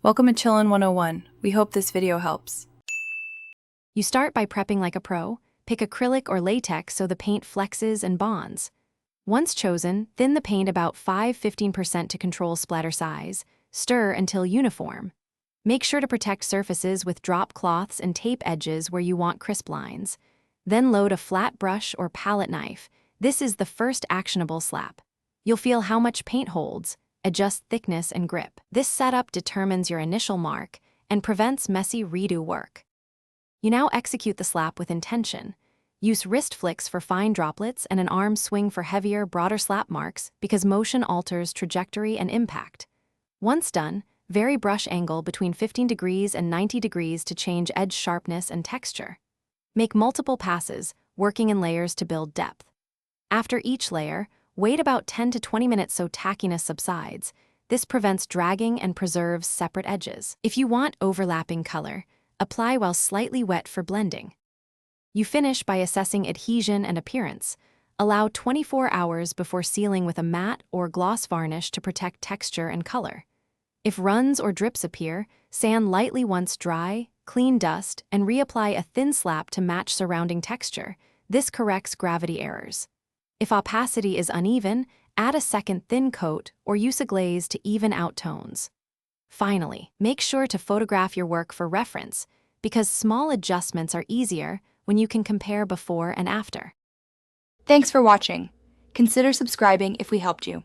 Welcome to Chillin' 101. We hope this video helps. You start by prepping like a pro. Pick acrylic or latex so the paint flexes and bonds. Once chosen, thin the paint about 5–15% to control splatter size. Stir until uniform. Make sure to protect surfaces with drop cloths and tape edges where you want crisp lines. Then load a flat brush or palette knife. This is the first actionable slap. You'll feel how much paint holds. Adjust thickness and grip. This setup determines your initial mark and prevents messy redo work. You now execute the slap with intention. Use wrist flicks for fine droplets and an arm swing for heavier, broader slap marks because motion alters trajectory and impact. Once done, vary brush angle between 15 degrees and 90 degrees to change edge sharpness and texture. Make multiple passes, working in layers to build depth. After each layer, wait about 10 to 20 minutes so tackiness subsides. This prevents dragging and preserves separate edges. If you want overlapping color, apply while slightly wet for blending. You finish by assessing adhesion and appearance. Allow 24 hours before sealing with a matte or gloss varnish to protect texture and color. If runs or drips appear, sand lightly once dry, clean dust, and reapply a thin slap to match surrounding texture. This corrects gravity errors. If opacity is uneven, add a second thin coat or use a glaze to even out tones. Finally, make sure to photograph your work for reference, because small adjustments are easier when you can compare before and after. Thanks for watching. Consider subscribing if we helped you.